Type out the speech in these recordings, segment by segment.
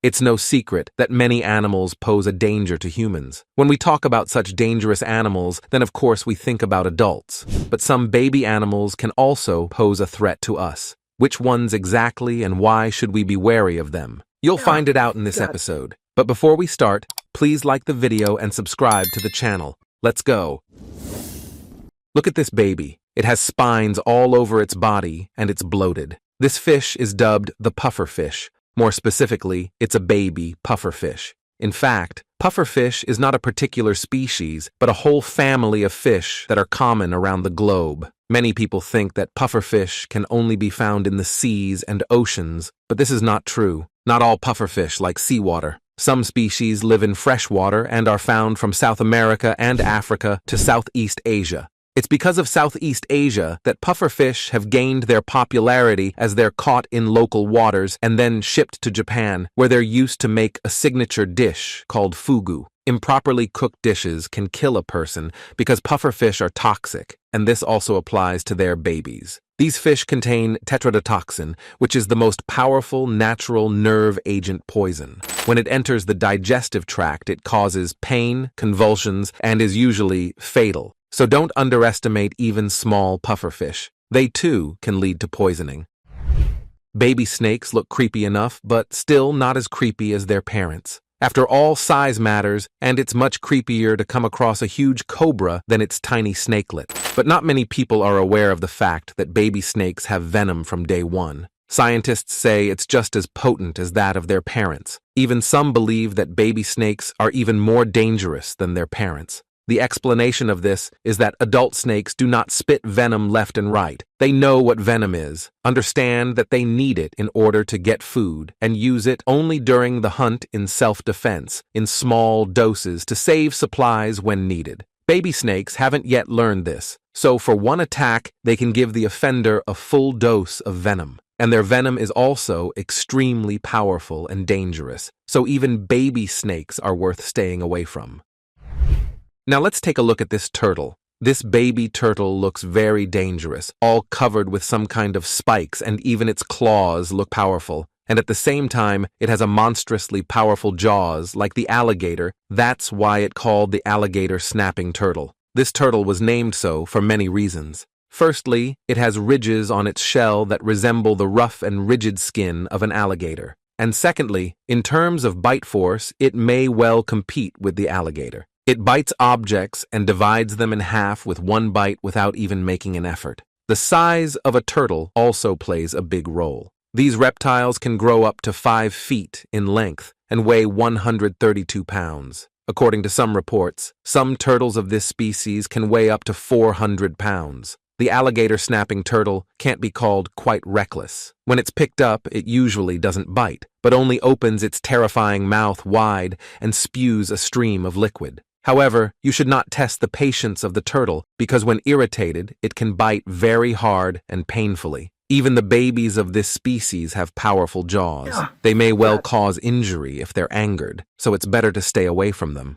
It's no secret that many animals pose a danger to humans. When we talk about such dangerous animals, then of course we think about adults. But some baby animals can also pose a threat to us. Which ones exactly and why should we be wary of them? You'll find it out in this episode. But before we start, please like the video and subscribe to the channel. Let's go. Look at this baby. It has spines all over its body and it's bloated. This fish is dubbed the pufferfish. More specifically, it's a baby pufferfish. In fact, pufferfish is not a particular species, but a whole family of fish that are common around the globe. Many people think that pufferfish can only be found in the seas and oceans, but this is not true. Not all pufferfish like seawater. Some species live in freshwater and are found from South America and Africa to Southeast Asia. It's because of Southeast Asia that pufferfish have gained their popularity as they're caught in local waters and then shipped to Japan, where they're used to make a signature dish called fugu. Improperly cooked dishes can kill a person because pufferfish are toxic, and this also applies to their babies. These fish contain tetrodotoxin, which is the most powerful natural nerve agent poison. When it enters the digestive tract, it causes pain, convulsions, and is usually fatal. So don't underestimate even small pufferfish. They too can lead to poisoning. Baby snakes look creepy enough, but still not as creepy as their parents. After all, size matters, and it's much creepier to come across a huge cobra than its tiny snakelet. But not many people are aware of the fact that baby snakes have venom from day one. Scientists say it's just as potent as that of their parents. Even some believe that baby snakes are even more dangerous than their parents. The explanation of this is that adult snakes do not spit venom left and right. They know what venom is, understand that they need it in order to get food, and use it only during the hunt in self-defense, in small doses to save supplies when needed. Baby snakes haven't yet learned this, so for one attack, they can give the offender a full dose of venom. And their venom is also extremely powerful and dangerous, so even baby snakes are worth staying away from. Now let's take a look at this turtle. This baby turtle looks very dangerous, all covered with some kind of spikes, and even its claws look powerful. And at the same time, it has a monstrously powerful jaws, like the alligator. That's why it's called the alligator snapping turtle. This turtle was named so for many reasons. Firstly, it has ridges on its shell that resemble the rough and rigid skin of an alligator. And secondly, in terms of bite force, it may well compete with the alligator. It bites objects and divides them in half with one bite without even making an effort. The size of a turtle also plays a big role. These reptiles can grow up to 5 feet in length and weigh 132 pounds. According to some reports, some turtles of this species can weigh up to 400 pounds. The alligator snapping turtle can't be called quite reckless. When it's picked up, it usually doesn't bite, but only opens its terrifying mouth wide and spews a stream of liquid. However, you should not test the patience of the turtle because when irritated, it can bite very hard and painfully. Even the babies of this species have powerful jaws. They may well cause injury if they're angered, so it's better to stay away from them.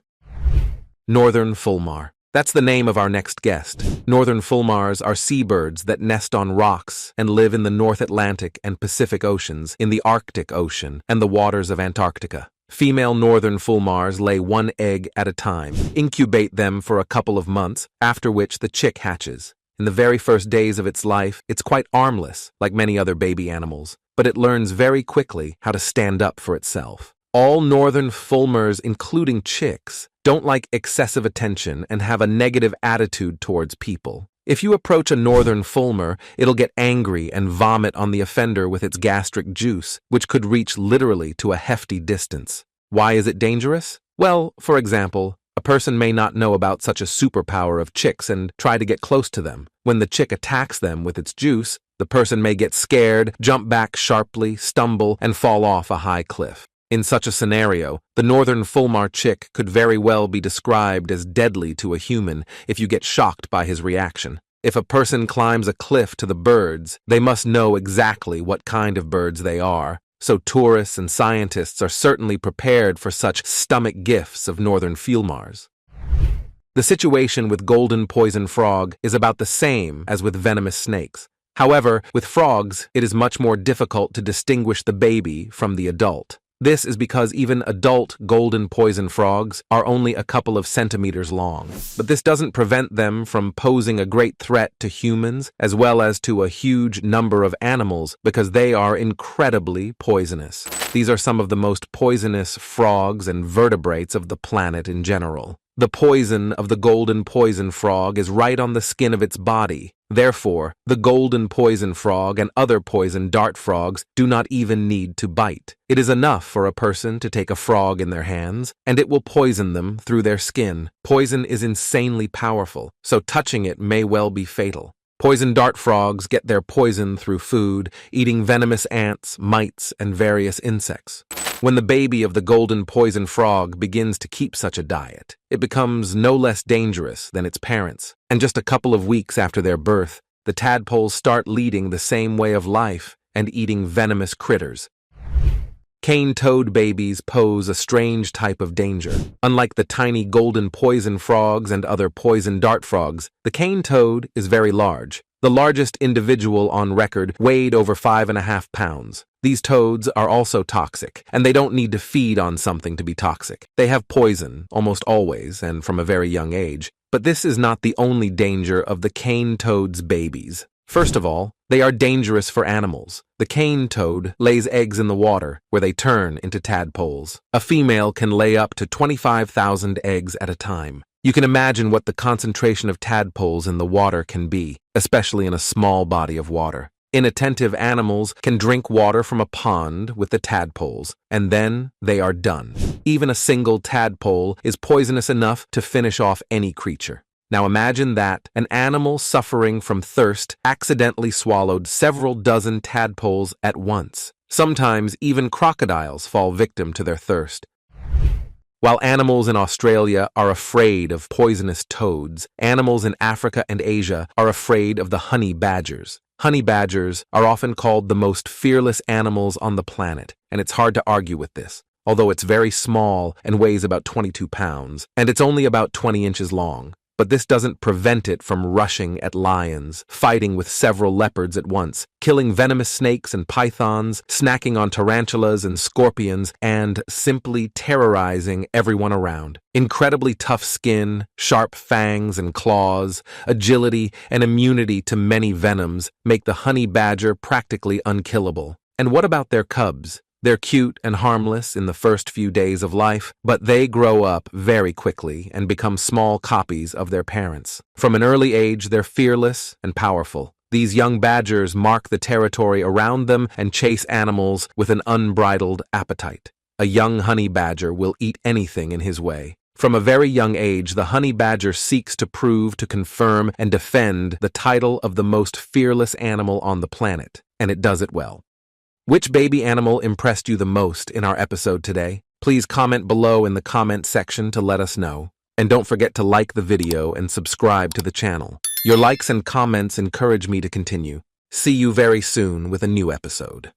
Northern fulmar. That's the name of our next guest. Northern fulmars are seabirds that nest on rocks and live in the North Atlantic and Pacific Oceans, in the Arctic Ocean, and the waters of Antarctica. Female northern fulmars lay 1 egg at a time, incubate them for a couple of months, after which the chick hatches. In the very first days of its life, it's quite harmless, like many other baby animals, but it learns very quickly how to stand up for itself. All northern fulmars, including chicks, don't like excessive attention and have a negative attitude towards people. If you approach a northern fulmar, it'll get angry and vomit on the offender with its gastric juice, which could reach literally to a hefty distance. Why is it dangerous? Well, for example, a person may not know about such a superpower of chicks and try to get close to them. When the chick attacks them with its juice, the person may get scared, jump back sharply, stumble, and fall off a high cliff. In such a scenario, the northern fulmar chick could very well be described as deadly to a human if you get shocked by his reaction. If a person climbs a cliff to the birds, they must know exactly what kind of birds they are, so tourists and scientists are certainly prepared for such stomach gifts of northern fulmars. The situation with golden poison frog is about the same as with venomous snakes. However, with frogs, it is much more difficult to distinguish the baby from the adult. This is because even adult golden poison frogs are only a couple of centimeters long. But this doesn't prevent them from posing a great threat to humans as well as to a huge number of animals because they are incredibly poisonous. These are some of the most poisonous frogs and vertebrates of the planet in general. The poison of the golden poison frog is right on the skin of its body. Therefore, the golden poison frog and other poison dart frogs do not even need to bite. It is enough for a person to take a frog in their hands, and it will poison them through their skin. Poison is insanely powerful, so touching it may well be fatal. Poison dart frogs get their poison through food, eating venomous ants, mites, and various insects. When the baby of the golden poison frog begins to keep such a diet, it becomes no less dangerous than its parents. And just a couple of weeks after their birth, the tadpoles start leading the same way of life and eating venomous critters. Cane-toad babies pose a strange type of danger. Unlike the tiny golden poison frogs and other poison dart frogs, the cane toad is very large. The largest individual on record weighed over 5.5 pounds. These toads are also toxic, and they don't need to feed on something to be toxic. They have poison, almost always, and from a very young age. But this is not the only danger of the cane toad's babies. First of all, they are dangerous for animals. The cane toad lays eggs in the water, where they turn into tadpoles. A female can lay up to 25,000 eggs at a time. You can imagine what the concentration of tadpoles in the water can be, especially in a small body of water. Inattentive animals can drink water from a pond with the tadpoles, and then they are done. Even a single tadpole is poisonous enough to finish off any creature. Now imagine that an animal suffering from thirst accidentally swallowed several dozen tadpoles at once. Sometimes even crocodiles fall victim to their thirst. While animals in Australia are afraid of poisonous toads, animals in Africa and Asia are afraid of the honey badgers. Honey badgers are often called the most fearless animals on the planet, and it's hard to argue with this. Although it's very small and weighs about 22 pounds, and it's only about 20 inches long. But this doesn't prevent it from rushing at lions, fighting with several leopards at once, killing venomous snakes and pythons, snacking on tarantulas and scorpions, and simply terrorizing everyone around. Incredibly tough skin, sharp fangs and claws, agility, and immunity to many venoms make the honey badger practically unkillable. And what about their cubs? They're cute and harmless in the first few days of life, but they grow up very quickly and become small copies of their parents. From an early age, they're fearless and powerful. These young badgers mark the territory around them and chase animals with an unbridled appetite. A young honey badger will eat anything in his way. From a very young age, the honey badger seeks to prove, to confirm, and defend the title of the most fearless animal on the planet, and it does it well. Which baby animal impressed you the most in our episode today? Please comment below in the comment section to let us know. And don't forget to like the video and subscribe to the channel. Your likes and comments encourage me to continue. See you very soon with a new episode.